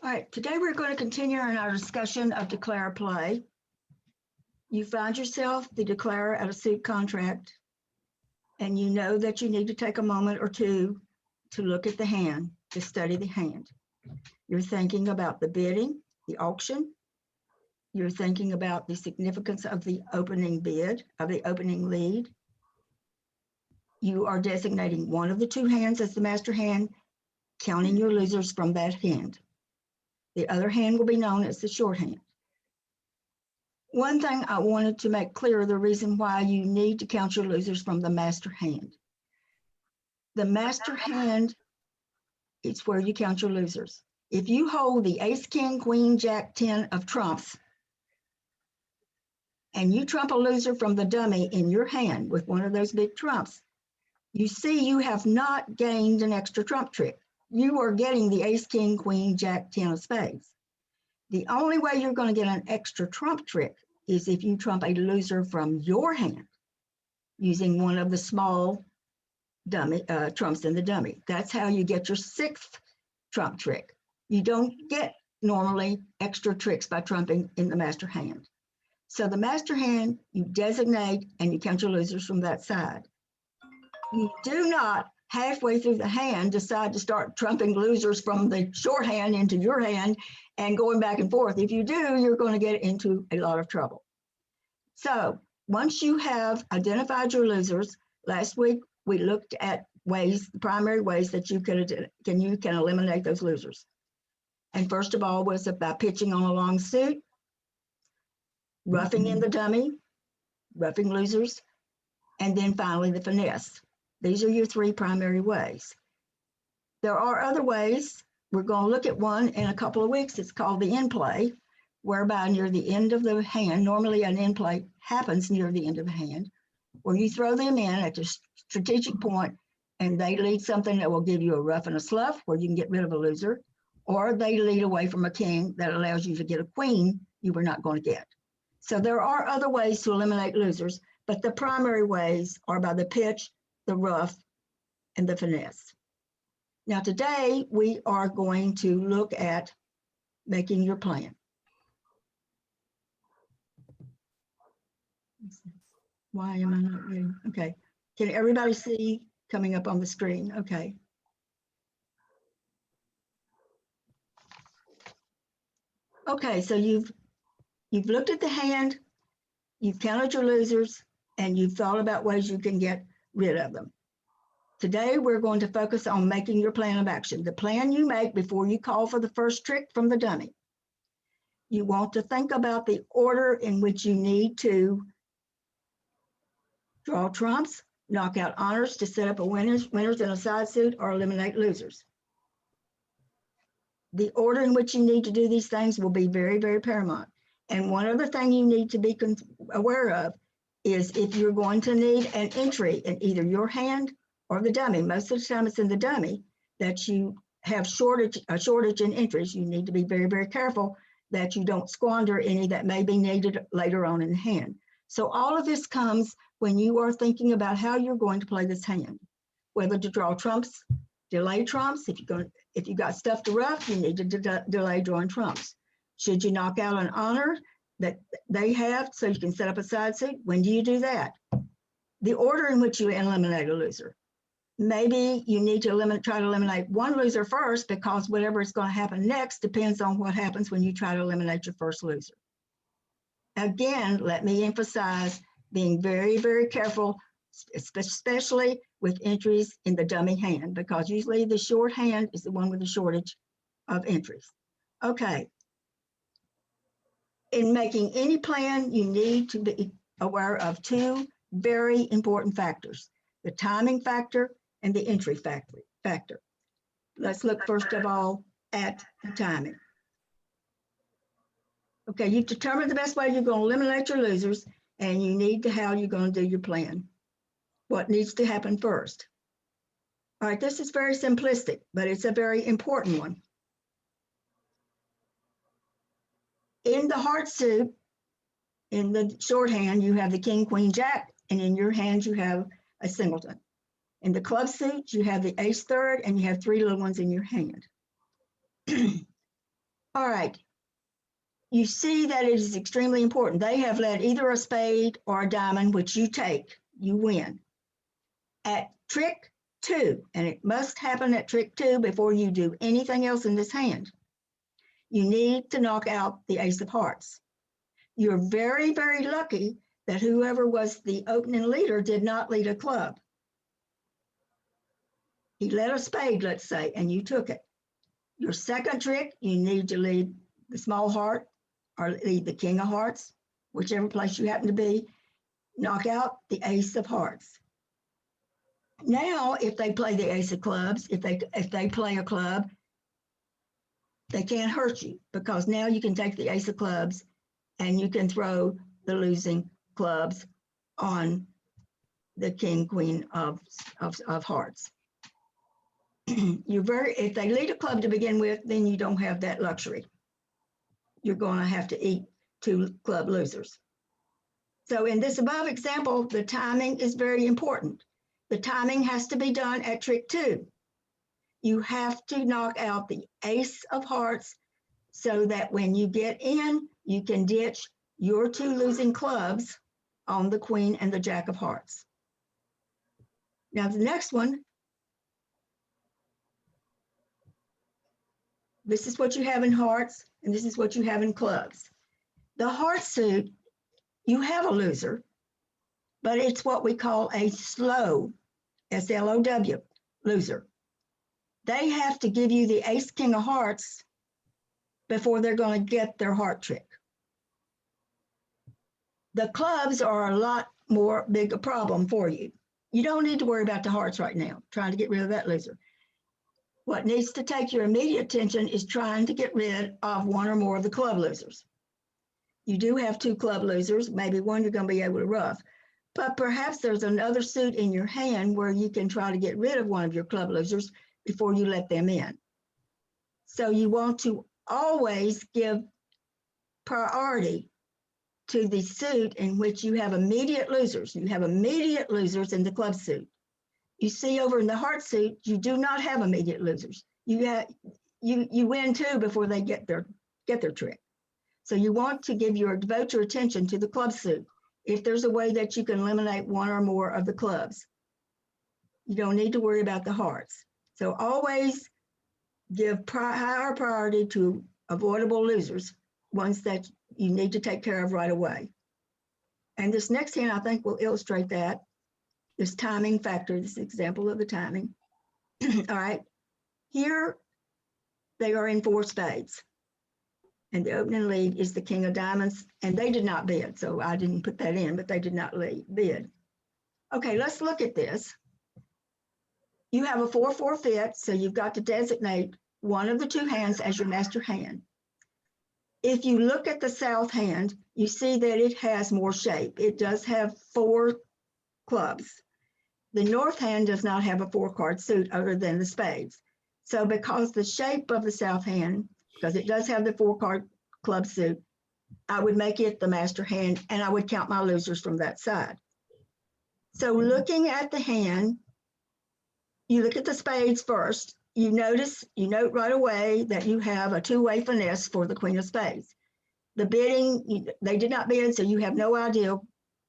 All right, today we're going to continue in our discussion of declare play. You find yourself the declarer at a suit contract, and you know that you need to take a moment or two to look at the hand, to study the hand. You're thinking about the bidding, the auction. You're thinking about the significance of the opening bid, of the opening lead. You are designating one of the two hands as the master hand, counting your losers from that hand. The other hand will be known as the shorthand. One thing I wanted to make clear, the reason why you need to count your losers from the master hand. The master hand is where you count your losers. If you hold the ace, king, queen, jack, 10 of trumps, and you trump a loser from the dummy in your hand with one of those big trumps, you see you have not gained an extra trump trick. You are getting the ace, king, queen, jack, 10 of spades. The only way you're going to get an extra trump trick is if you trump a loser from your hand using one of the small dummy trumps in the dummy. That's how you get your sixth trump trick. You don't get normally extra tricks by trumping in the master hand. So the master hand, you designate and you count your losers from that side. You do not halfway through the hand decide to start trumping losers from the shorthand into your hand and going back and forth. If you do, you're going to get into a lot of trouble. So once you have identified your losers, last week we looked at ways, the primary ways that you can eliminate those losers. And first of all was about pitching on a long suit, roughing in the dummy, roughing losers, and then finally the finesse. These are your three primary ways. There are other ways. We're going to look at one in a couple of weeks. It's called the in play, whereby near the end of the hand, normally an in play happens near the end of the hand, where you throw them in at the strategic point and they lead something that will give you a rough and a slough where you can get rid of a loser, or they lead away from a king that allows you to get a queen you were not going to get. So there are other ways to eliminate losers, but the primary ways are by the pitch, the rough, and the finesse. Now today we are going to look at making your plan. Why am I not reading? Okay, can everybody see coming up on the screen? Okay. Okay, so you've looked at the hand, you've counted your losers, and you've thought about ways you can get rid of them. Today, we're going to focus on making your plan of action, the plan you make before you call for the first trick from the dummy. You want to think about the order in which you need to draw trumps, knock out honors to set up a winners in a side suit, or eliminate losers. The order in which you need to do these things will be very, very paramount. And one other thing you need to be aware of is if you're going to need an entry in either your hand or the dummy, most of the time it's in the dummy, that you have a shortage in entries. You need to be very, very careful that you don't squander any that may be needed later on in the hand. So all of this comes when you are thinking about how you're going to play this hand, whether to draw trumps, delay trumps. If you got stuff to rough, you need to delay drawing trumps. Should you knock out an honor that they have so you can set up a side suit? When do you do that? The order in which you eliminate a loser. Maybe you need to try to eliminate one loser first, because whatever is going to happen next depends on what happens when you try to eliminate your first loser. Again, let me emphasize being very, very careful, especially with entries in the dummy hand, because usually the short hand is the one with the shortage of entries. Okay. In making any plan, you need to be aware of two very important factors, the timing factor and the entry factor. Let's look first of all at the timing. Okay, you've determined the best way you're going to eliminate your losers, and you need to how you're going to do your plan. What needs to happen first? All right, this is very simplistic, but it's a very important one. In the heart suit, in the shorthand, you have the king, queen, jack, and in your hand, you have a singleton. In the club suit, you have the ace third, and you have three little ones in your hand. All right. You see that it is extremely important. They have led either a spade or a diamond, which you take, you win. At trick 2, and it must happen at trick 2 before you do anything else in this hand, you need to knock out the ace of hearts. You're very, very lucky that whoever was the opening leader did not lead a club. He led a spade, let's say, and you took it. Your second trick, you need to lead the small heart or lead the king of hearts, whichever place you happen to be. Knock out the ace of hearts. Now, if they play the ace of clubs, if they play a club, they can't hurt you because now you can take the ace of clubs and you can throw the losing clubs on the king, queen of hearts. If they lead a club to begin with, then you don't have that luxury. You're going to have to eat 2 club losers. So in this above example, the timing is very important. The timing has to be done at trick 2. You have to knock out the ace of hearts so that when you get in, you can ditch your 2 losing clubs on the queen and the jack of hearts. Now the next one, this is what you have in hearts, and this is what you have in clubs. The heart suit, you have a loser, but it's what we call a slow, S-L-O-W, loser. They have to give you the ace, king of hearts before they're going to get their heart trick. The clubs are a lot more big a problem for you. You don't need to worry about the hearts right now, trying to get rid of that loser. What needs to take your immediate attention is trying to get rid of 1 or more of the club losers. You do have 2 club losers, maybe 1 you're going to be able to ruff, but perhaps there's another suit in your hand where you can try to get rid of 1 of your club losers before you let them in. So you want to always give priority to the suit in which you have immediate losers. You have immediate losers in the club suit. You see over in the heart suit, you do not have immediate losers. You win 2 before they get their trick. So you want to devote your attention to the club suit. If there's a way that you can eliminate 1 or more of the clubs, you don't need to worry about the hearts. So always give higher priority to avoidable losers, ones that you need to take care of right away. And this next hand, I think, will illustrate that. This timing factor, this example of the timing. All right, here they are in 4 spades. And the opening lead is the king of diamonds, and they did not bid, so I didn't put that in, but they did not bid. Okay, let's look at this. You have a 4-4 fit, so you've got to designate 1 of the 2 hands as your master hand. If you look at the south hand, you see that it has more shape. It does have 4 clubs. The north hand does not have a 4-card suit other than the spades. So because the shape of the south hand, because it does have the 4-card club suit, I would make it the master hand and I would count my losers from that side. So looking at the hand, you look at the spades first. You note right away that you have a 2-way finesse for the queen of spades. The bidding, they did not bid, so you have no idea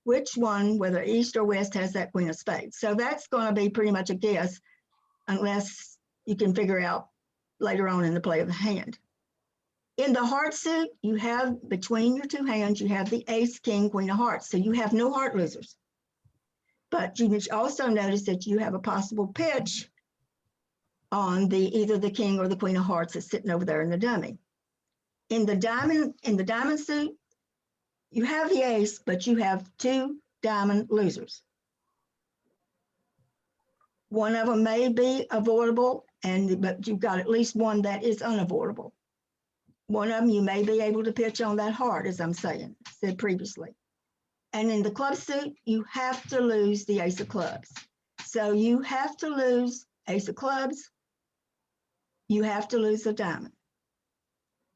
which one, whether east or west, has that queen of spades. So that's going to be pretty much a guess unless you can figure out later on in the play of the hand. In the heart suit, you have between your 2 hands, you have the ace, king, queen of hearts. So you have no heart losers. But you also notice that you have a possible pitch on either the king or the queen of hearts that's sitting over there in the dummy. In the diamond suit, you have the ace, but you have 2 diamond losers. One of them may be avoidable, but you've got at least 1 that is unavoidable. One of them you may be able to pitch on that heart, as I'm said previously. And in the club suit, you have to lose the ace of clubs. So you have to lose ace of clubs. You have to lose a diamond.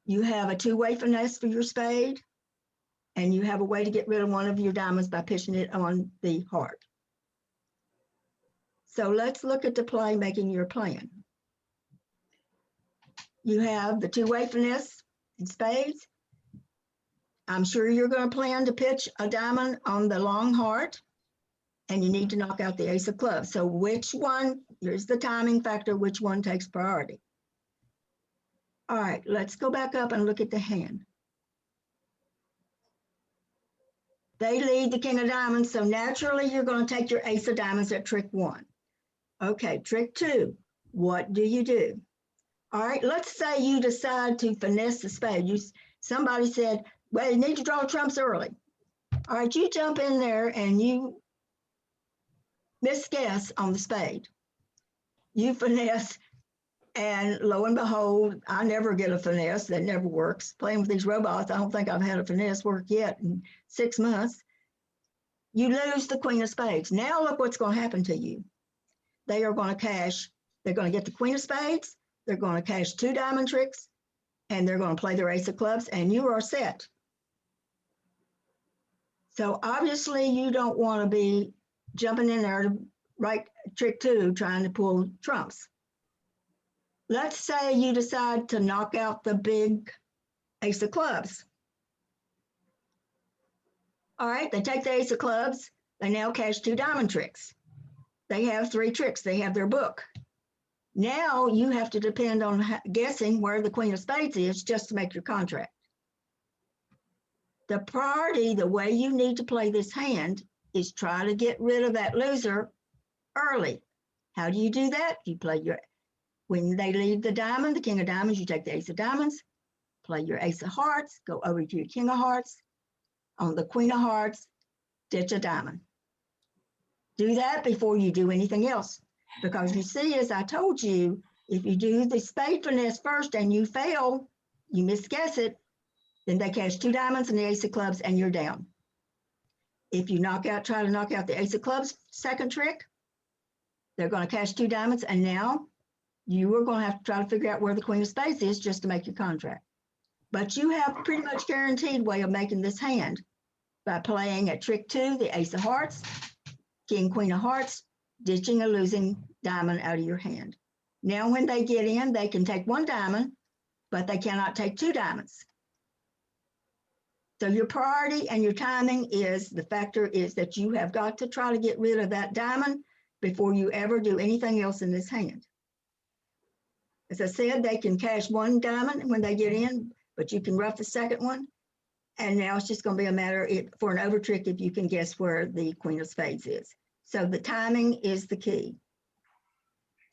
You have a 2-way finesse for your spade, and you have a way to get rid of 1 of your diamonds by pitching it on the heart. So let's look at the play making your plan. You have the 2-way finesse in spades. I'm sure you're going to plan to pitch a diamond on the long heart, and you need to knock out the ace of clubs. So which one, here's the timing factor, which one takes priority? All right, let's go back up and look at the hand. They lead the king of diamonds, so naturally you're going to take your ace of diamonds at trick 1. Okay, trick 2, what do you do? All right, let's say you decide to finesse the spade. Somebody said, well, you need to draw trumps early. All right, you jump in there and you misguess on the spade. You finesse, and lo and behold, I never get a finesse. That never works. Playing with these robots, I don't think I've had a finesse work yet in 6 months. You lose the queen of spades. Now look what's going to happen to you. They are going to cash. They're going to get the queen of spades. They're going to cash 2 diamond tricks, and they're going to play their ace of clubs, and you are set. So obviously you don't want to be jumping in there to write trick 2, trying to pull trumps. Let's say you decide to knock out the big ace of clubs. All right, they take the ace of clubs. They now cash 2 diamond tricks. They have 3 tricks. They have their book. Now you have to depend on guessing where the queen of spades is just to make your contract. The priority, the way you need to play this hand, is try to get rid of that loser early. How do you do that? You play when they leave the diamond, the king of diamonds, you take the ace of diamonds, play your ace of hearts, go over to your king of hearts. On the queen of hearts, ditch a diamond. Do that before you do anything else. Because you see, as I told you, if you do the spade finesse first and you fail, you misguess it, then they cash 2 diamonds and the ace of clubs and you're down. If you try to knock out the ace of clubs second trick, they're going to cash 2 diamonds, and now you are going to have to try to figure out where the queen of spades is just to make your contract. But you have pretty much guaranteed way of making this hand by playing at trick 2, the ace of hearts, king, queen of hearts, ditching a losing diamond out of your hand. Now when they get in, they can take 1 diamond, but they cannot take 2 diamonds. So your priority and your timing the factor is that you have got to try to get rid of that diamond before you ever do anything else in this hand. As I said, they can cash 1 diamond when they get in, but you can rough the second one. And now it's just going to be a matter for an over trick if you can guess where the queen of spades is. So the timing is the key.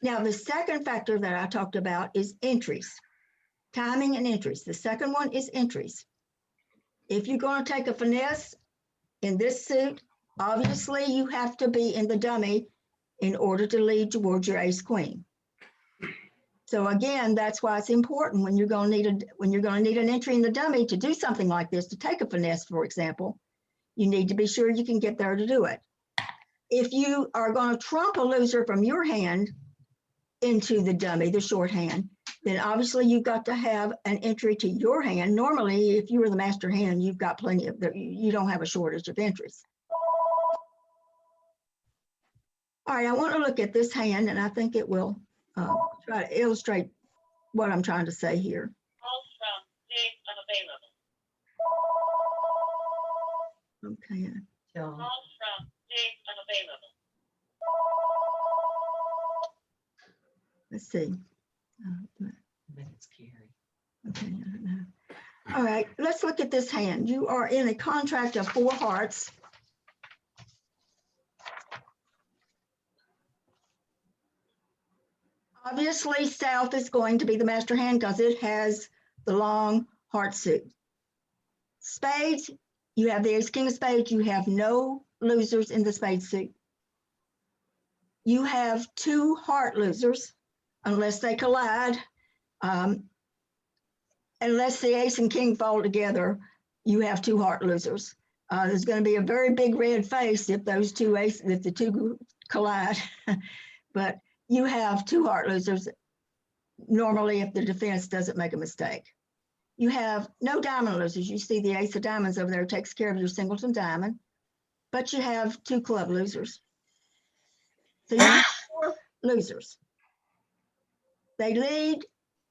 Now, the second factor that I talked about is entries. Timing and entries. The second one is entries. If you're going to take a finesse in this suit, obviously you have to be in the dummy in order to lead towards your ace queen. So again, that's why it's important when you're going to need an entry in the dummy to do something like this, to take a finesse, for example, you need to be sure you can get there to do it. If you are going to trump a loser from your hand into the dummy, the short hand, then obviously you've got to have an entry to your hand. Normally, if you were the master hand, you've got plenty of, you don't have a shortage of entries. All right, I want to look at this hand, and I think it will try to illustrate what I'm trying to say here. Calls from Jake unavailable. Okay. Calls from Jake unavailable. Let's see. That's scary. Okay. All right, let's look at this hand. You are in a contract of 4 hearts. Obviously, south is going to be the master hand because it has the long heart suit. Spades, you have the ace king of spades. You have no losers in the spade suit. You have 2 heart losers unless they collide. Unless the ace and king fall together, you have 2 heart losers. There's going to be a very big red face if those if the two collide. But you have 2 heart losers normally if the defense doesn't make a mistake. You have no diamond losers. You see the ace of diamonds over there takes care of your singleton diamond, but you have 2 club losers. So you have 4 losers. They lead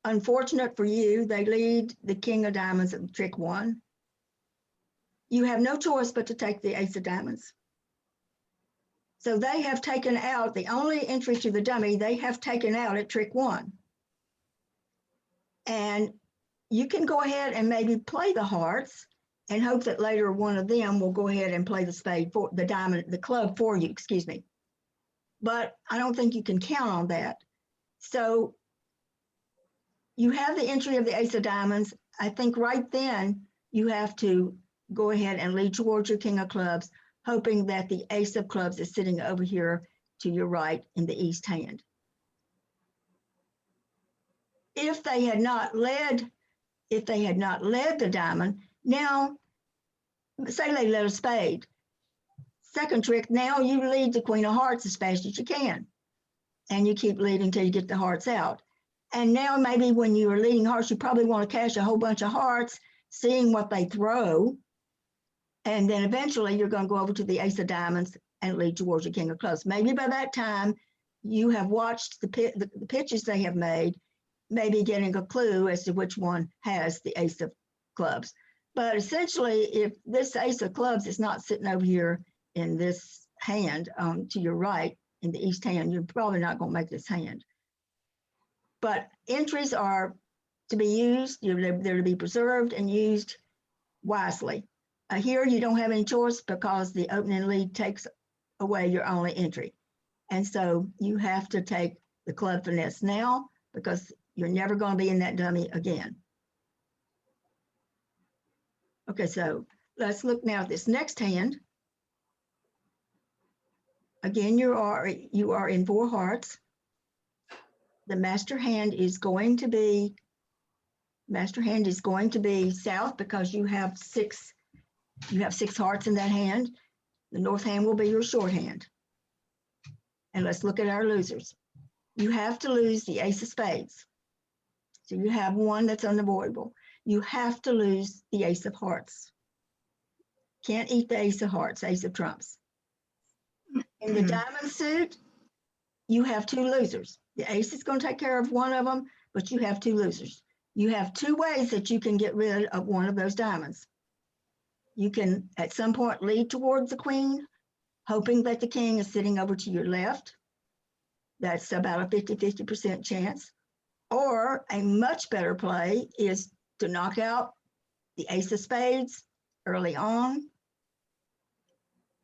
Unfortunate for you, they lead the king of diamonds at trick 1. You have no choice but to take the ace of diamonds. So they have taken out the only entry to the dummy they have taken out at trick 1. And you can go ahead and maybe play the hearts and hope that later one of them will go ahead and play the spade for the diamond, the club for you, excuse me. But I don't think you can count on that. So you have the entry of the ace of diamonds. I think right then you have to go ahead and lead towards your king of clubs, hoping that the ace of clubs is sitting over here to your right in the east hand. If they had not led the diamond, now say they led a spade. Second trick, now you lead the queen of hearts as fast as you can. And you keep leading till you get the hearts out. And now maybe when you are leading hearts, you probably want to cash a whole bunch of hearts, seeing what they throw. And then eventually you're going to go over to the ace of diamonds and lead towards your king of clubs. Maybe by that time you have watched the pitches they have made, maybe getting a clue as to which one has the ace of clubs. But essentially, if this ace of clubs is not sitting over here in this hand to your right in the east hand, you're probably not going to make this hand. But entries are to be used, they're to be preserved and used wisely. Here you don't have any choice because the opening lead takes away your only entry. And so you have to take the club finesse now because you're never going to be in that dummy again. Okay, so let's look now at this next hand. Again, you are in 4 hearts. The master hand is going to be south because you have 6 hearts in that hand. The north hand will be your short hand. And let's look at our losers. You have to lose the ace of spades. So you have one that's unavoidable. You have to lose the ace of hearts. Can't eat the ace of hearts, ace of trumps. In the diamond suit, you have 2 losers. The ace is going to take care of one of them, but you have 2 losers. You have 2 ways that you can get rid of one of those diamonds. You can, at some point, lead towards the queen, hoping that the king is sitting over to your left. That's about a 50-50% chance. Or a much better play is to knock out the ace of spades early on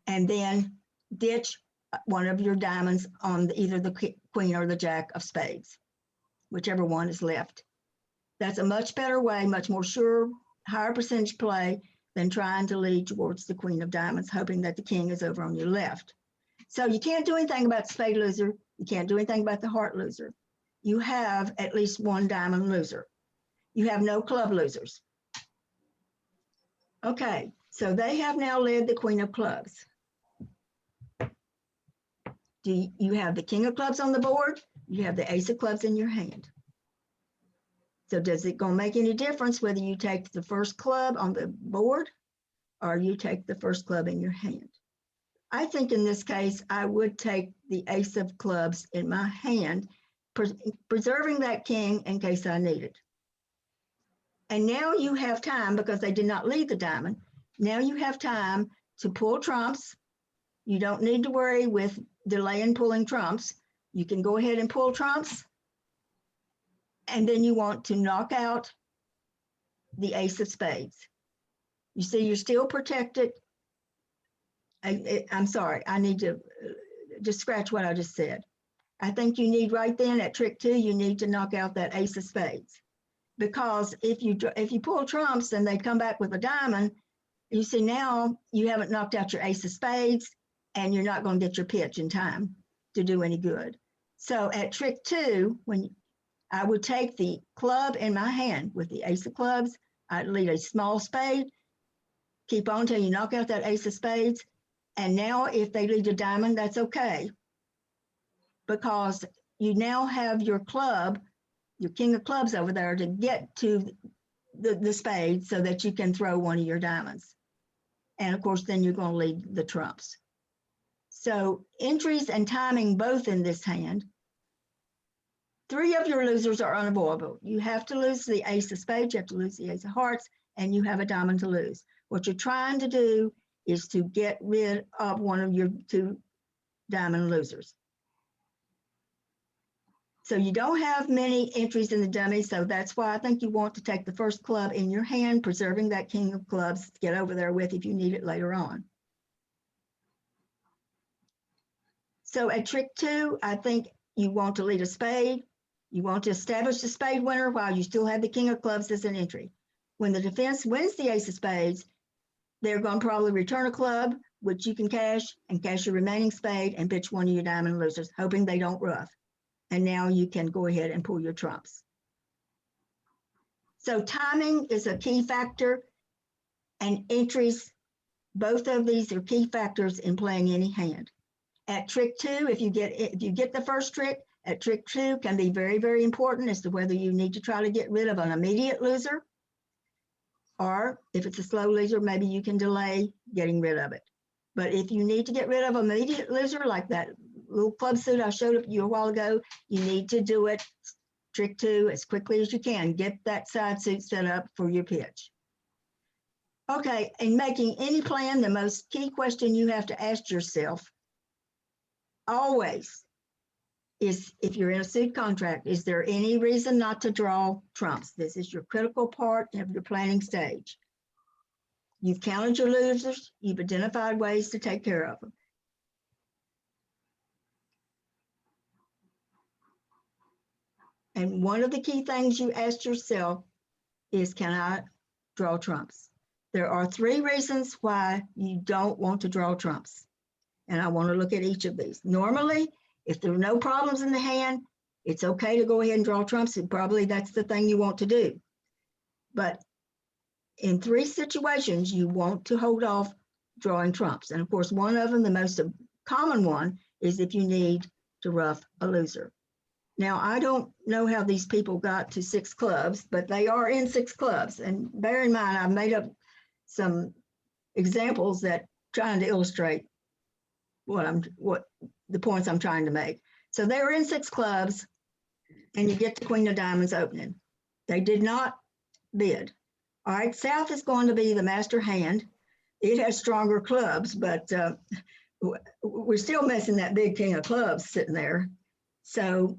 and then ditch one of your diamonds on either the queen or the jack of spades, whichever one is left. That's a much better way, much more sure, higher percentage play than trying to lead towards the queen of diamonds, hoping that the king is over on your left. So you can't do anything about the spade loser. You can't do anything about the heart loser. You have at least one diamond loser. You have no club losers. Okay, so they have now led the queen of clubs. You have the king of clubs on the board? You have the ace of clubs in your hand. So does it gonna make any difference whether you take the first club on the board or you take the first club in your hand? I think in this case, I would take the ace of clubs in my hand, preserving that king in case I need it. And now you have time, because they did not lead the diamond, now you have time to pull trumps. You don't need to worry with delaying pulling trumps. You can go ahead and pull trumps. And then you want to knock out the ace of spades. You see, you're still protected. I'm sorry, I need to just scratch what I just said. I think you need right then at trick 2, you need to knock out that ace of spades. Because if you pull trumps and they come back with a diamond, you see now you haven't knocked out your ace of spades and you're not going to get your pitch in time to do any good. So at trick 2, when I would take the club in my hand with the ace of clubs, I'd lead a small spade, keep on till you knock out that ace of spades. And now if they lead a diamond, that's okay. Because you now have your club, your king of clubs over there to get to the spade so that you can throw one of your diamonds. And of course, then you're going to lead the trumps. So entries and timing both in this hand. Three of your losers are unavoidable. You have to lose the ace of spades, you have to lose the ace of hearts, and you have a diamond to lose. What you're trying to do is to get rid of one of your two diamond losers. So you don't have many entries in the dummy, so that's why I think you want to take the first club in your hand, preserving that king of clubs to get over there with if you need it later on. So at trick 2, I think you want to lead a spade. You want to establish the spade winner while you still have the king of clubs as an entry. When the defense wins the ace of spades, they're going to probably return a club, which you can cash, and cash your remaining spade and pitch one of your diamond losers, hoping they don't ruff. And now you can go ahead and pull your trumps. So timing is a key factor, and entries, both of these are key factors in playing any hand. At trick 2, if you get the first trick, at trick 2 can be very, very important as to whether you need to try to get rid of an immediate loser, or if it's a slow loser, maybe you can delay getting rid of it. But if you need to get rid of an immediate loser, like that little club suit I showed you a while ago, you need to do it trick 2 as quickly as you can. Get that side suit set up for your pitch. Okay, in making any plan, the most key question you have to ask yourself always is, if you're in a suit contract, is there any reason not to draw trumps? This is your critical part of your planning stage. You've counted your losers, you've identified ways to take care of them. And one of the key things you ask yourself is, can I draw trumps? There are 3 reasons why you don't want to draw trumps. And I want to look at each of these. Normally, if there are no problems in the hand, it's okay to go ahead and draw trumps, and probably that's the thing you want to do. But in 3 situations, you want to hold off drawing trumps. And of course, one of them, the most common one, is if you need to ruff a loser. Now, I don't know how these people got to 6 clubs, but they are in 6 clubs. And bear in mind, I've made up some examples that trying to illustrate what the points I'm trying to make. So they were in 6 clubs, and you get the queen of diamonds opening. They did not bid. All right, south is going to be the master hand. It has stronger clubs, but we're still missing that big king of clubs sitting there. So,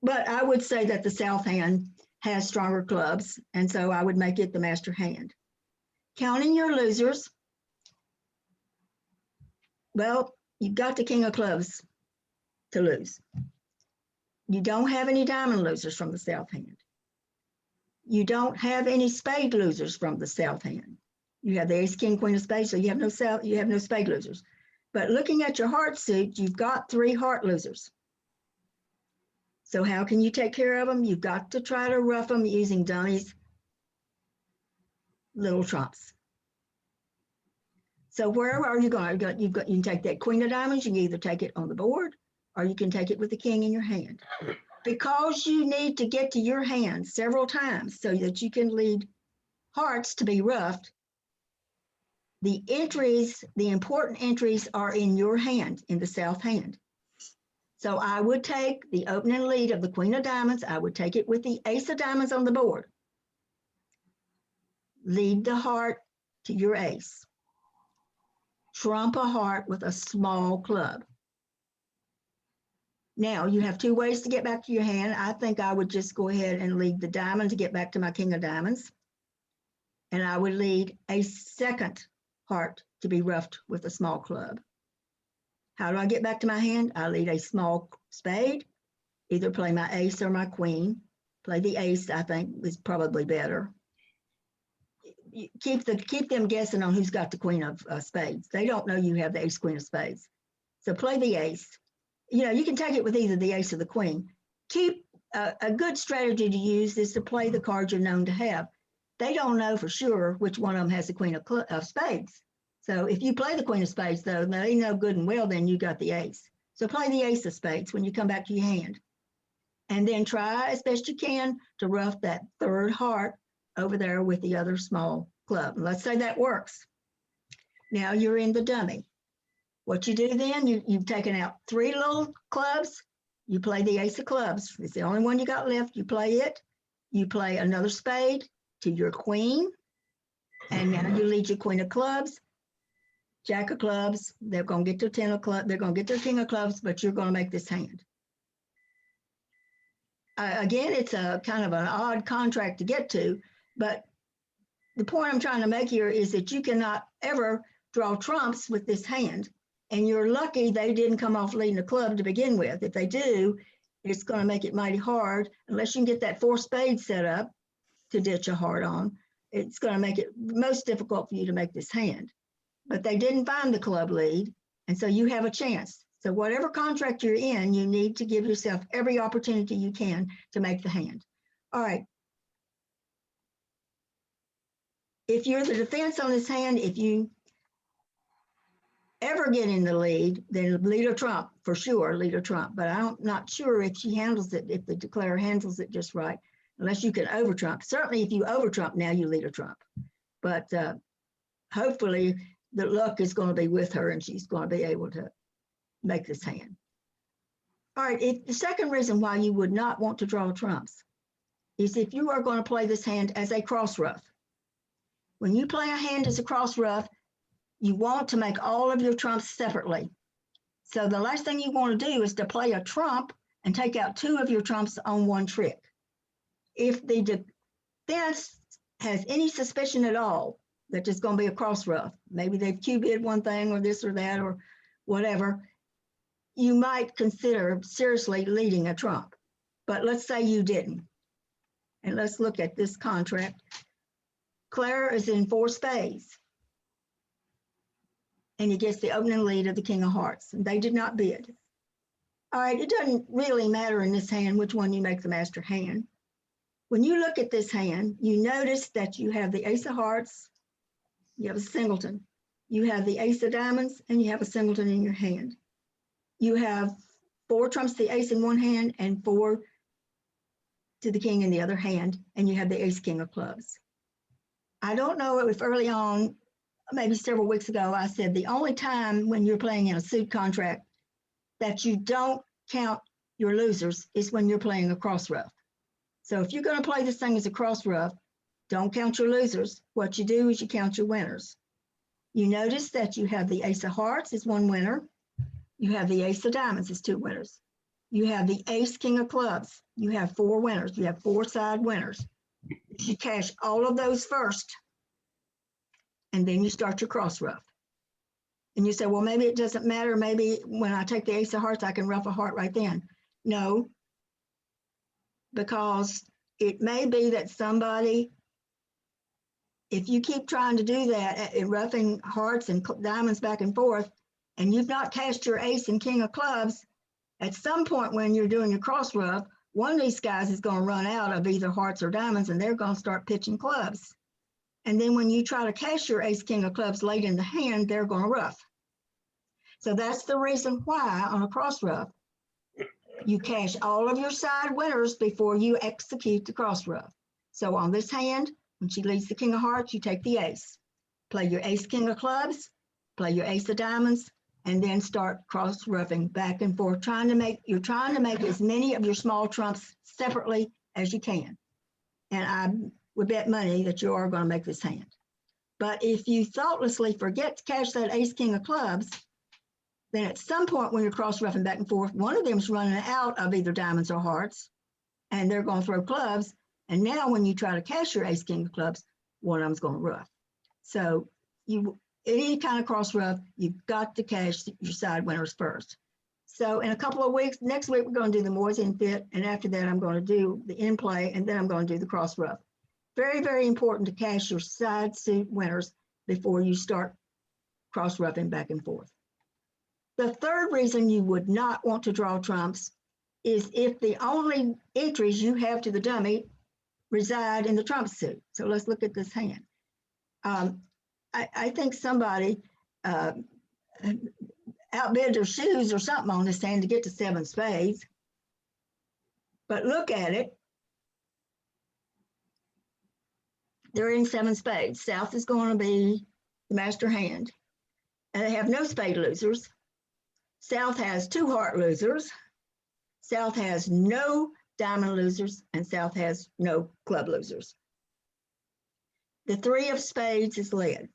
but I would say that the south hand has stronger clubs, and so I would make it the master hand. Counting your losers, well, you've got the king of clubs to lose. You don't have any diamond losers from the south hand. You don't have any spade losers from the south hand. You have the ace, king, queen of spades, so you have no spade losers. But looking at your heart suit, you've got 3 heart losers. So how can you take care of them? You've got to try to ruff them using dummies, little trumps. So where are you going? You can take that queen of diamonds. You can either take it on the board, or you can take it with the king in your hand. Because you need to get to your hand several times so that you can lead hearts to be ruffed, the entries, the important entries, are in your hand, in the south hand. So I would take the opening lead of the queen of diamonds. I would take it with the ace of diamonds on the board. Lead the heart to your ace. Trump a heart with a small club. Now you have 2 ways to get back to your hand. I think I would just go ahead and lead the diamond to get back to my king of diamonds. And I would lead a second heart to be ruffed with a small club. How do I get back to my hand? I lead a small spade, either play my ace or my queen. Play the ace, I think, is probably better. Keep them guessing on who's got the queen of spades. They don't know you have the ace, queen of spades. So play the ace. You know, you can take it with either the ace or the queen. Keep a good strategy to use is to play the cards you're known to have. They don't know for sure which one of them has the queen of spades. So if you play the queen of spades, though, they know good and well then you got the ace. So play the ace of spades when you come back to your hand. And then try as best you can to ruff that third heart over there with the other small club. And let's say that works. Now you're in the dummy. What you do then, you've taken out 3 little clubs. You play the ace of clubs. It's the only one you got left. You play it. You play another spade to your queen. And now you lead your queen of clubs, jack of clubs. They're going to get their 10 of clubs. They're going to get their king of clubs, but you're going to make this hand. Again, it's a kind of an odd contract to get to, but the point I'm trying to make here is that you cannot ever draw trumps with this hand. And you're lucky they didn't come off leading the club to begin with. If they do, it's going to make it mighty hard unless you can get that 4 spades set up to ditch a heart on. It's going to make it most difficult for you to make this hand. But they didn't find the club lead, and so you have a chance. So whatever contract you're in, you need to give yourself every opportunity you can to make the hand. All right. If you're the defense on this hand, if you ever get in the lead, then lead or trump, for sure, lead or trump. But I'm not sure if she handles it, if the declarer handles it just right, unless you can over trump. Certainly if you over trump, now you lead or trump. But hopefully the luck is going to be with her and she's going to be able to make this hand. All right, the second reason why you would not want to draw trumps is if you are going to play this hand as a cross ruff. When you play a hand as a cross ruff, you want to make all of your trumps separately. So the last thing you want to do is to play a trump and take out 2 of your trumps on one trick. If the defense has any suspicion at all that there's going to be a cross ruff, maybe they've Q-bid one thing or this or that or whatever, you might consider seriously leading a trump. But let's say you didn't. And let's look at this contract. Clara is in 4 spades. And he gets the opening lead of the king of hearts. And they did not bid. All right, it doesn't really matter in this hand which one you make the master hand. When you look at this hand, you notice that you have the ace of hearts, you have a singleton, you have the ace of diamonds, and you have a singleton in your hand. You have 4 trumps the ace in one hand and 4 to the king in the other hand, and you have the ace king of clubs. I don't know if early on, maybe several weeks ago, I said the only time when you're playing in a suit contract that you don't count your losers is when you're playing a cross ruff. So if you're going to play this thing as a cross ruff, don't count your losers. What you do is you count your winners. You notice that you have the ace of hearts is 1 winner. You have the ace of diamonds is 2 winners. You have the ace king of clubs. You have 4 winners. You have 4 side winners. You cash all of those first, and then you start your cross ruff. And you say, well, maybe it doesn't matter. Maybe when I take the ace of hearts, I can ruff a heart right then. No, because it may be that somebody, if you keep trying to do that, roughing hearts and diamonds back and forth, and you've not cashed your ace and king of clubs, at some point when you're doing your cross ruff, one of these guys is going to run out of either hearts or diamonds, and they're going to start pitching clubs. And then when you try to cash your ace king of clubs late in the hand, they're going to ruff. So that's the reason why on a cross ruff, you cash all of your side winners before you execute the cross ruff. So on this hand, when she leads the king of hearts, you take the ace. Play your ace king of clubs, play your ace of diamonds, and then start cross ruffing back and forth, you're trying to make as many of your small trumps separately as you can. And I would bet money that you are going to make this hand. But if you thoughtlessly forget to cash that ace king of clubs, then at some point when you're cross ruffing back and forth, one of them is running out of either diamonds or hearts, and they're going to throw clubs. And now when you try to cash your ace king of clubs, one of them's going to ruff. So any kind of cross ruff, you've got to cash your side winners first. So in a couple of weeks, next week, we're going to do the Moiseen fit. And after that, I'm going to do the in play, and then I'm going to do the cross ruff. Very, very important to cash your side suit winners before you start cross ruffing back and forth. The third reason you would not want to draw trumps is if the only entries you have to the dummy reside in the trump suit. So let's look at this hand. I think somebody outbid their shoes or something on this hand to get to 7 spades. But look at it. They're in 7 spades. South is going to be the master hand. And they have no spade losers. South has 2 heart losers. South has no diamond losers and South has no club losers. The 3 of spades is led.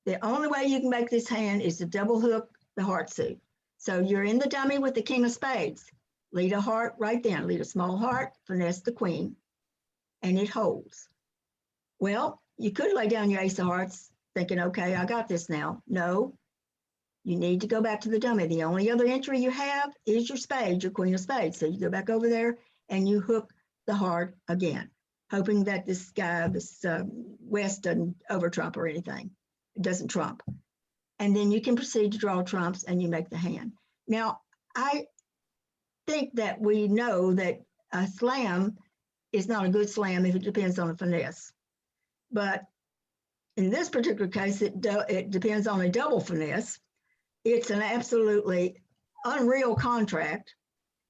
The only way you can make this hand is to double hook the heart suit. So you're in the dummy with the king of spades. Lead a heart right then, lead a small heart, finesse the queen, and it holds. Well, you could lay down your ace of hearts thinking, okay, I got this now. No, you need to go back to the dummy. The only other entry you have is your spade, your queen of spades. So you go back over there and you hook the heart again, hoping that this guy, this West doesn't over trump or anything. It doesn't trump. And then you can proceed to draw trumps and you make the hand. Now, I think that we know that a slam is not a good slam if it depends on a finesse. But in this particular case, it depends on a double finesse. It's an absolutely unreal contract,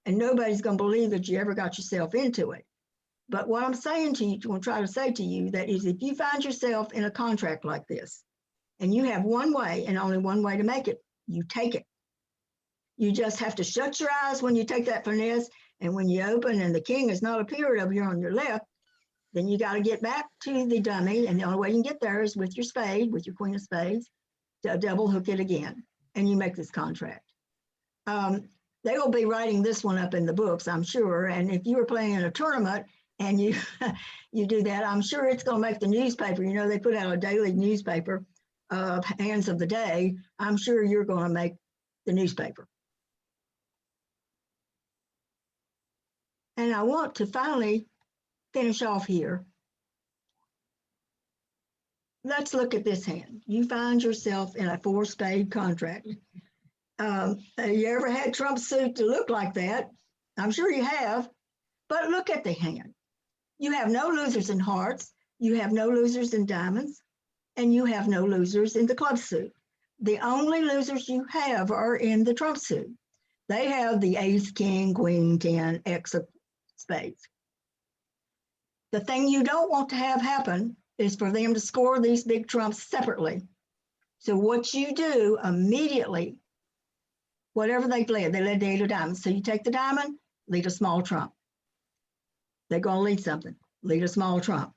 and nobody's going to believe that you ever got yourself into it. But what I'm saying to you, I'm going to try to say to you, that is, if you find yourself in a contract like this, and you have one way and only one way to make it, you take it. You just have to shut your eyes when you take that finesse, and when you open and the king has not appeared over here on your left, then you got to get back to the dummy, and the only way you can get there is with your spade, with your queen of spades, to double hook it again, and you make this contract. They will be writing this one up in the books, I'm sure, and if you were playing in a tournament and you you do that, I'm sure it's going to make the newspaper. You know, they put out a daily newspaper of hands of the day. I'm sure you're going to make the newspaper. And I want to finally finish off here. Let's look at this hand. You find yourself in a 4-spade contract. You ever had trump suit to look like that? I'm sure you have, but look at the hand. You have no losers in hearts, you have no losers in diamonds, and you have no losers in the club suit. The only losers you have are in the trump suit. They have the ace, king, queen, 10, X of spades. The thing you don't want to have happen is for them to score these big trumps separately. So what you do immediately, whatever they've led, they led the 8 of diamonds. So you take the diamond, lead a small trump. They're going to lead something, lead a small trump.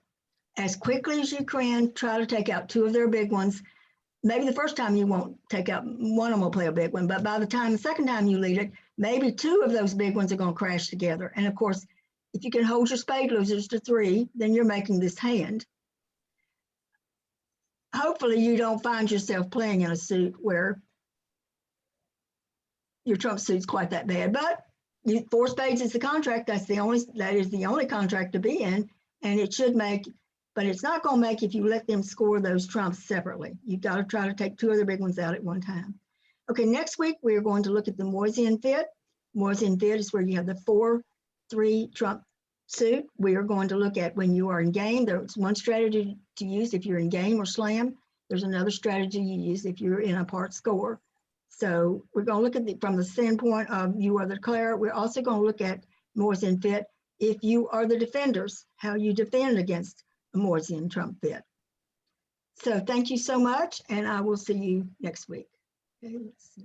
As quickly as you can, try to take out 2 of their big ones. Maybe the first time you won't take out, one of them will play a big one, but by the time the second time you lead it, maybe 2 of those big ones are going to crash together. And of course, if you can hold your spade losers to 3, then you're making this hand. Hopefully you don't find yourself playing in a suit where your trump suit's quite that bad, but 4 spades is the contract. That is the only contract to be in, and it should make, but it's not going to make if you let them score those trumps separately. You've got to try to take 2 other big ones out at one time. Okay, next week we're going to look at the Moiseian fit. Moiseian fit is where you have the 4-3 trump suit. We are going to look at when you are in game. There's one strategy to use if you're in game or slam. There's another strategy you use if you're in a part score. So we're going to look at from the standpoint of you are the declarer. We're also going to look at Moiseian fit if you are the defenders, how you defend against a Moiseian trump fit. So thank you so much, and I will see you next week. Okay, let's see.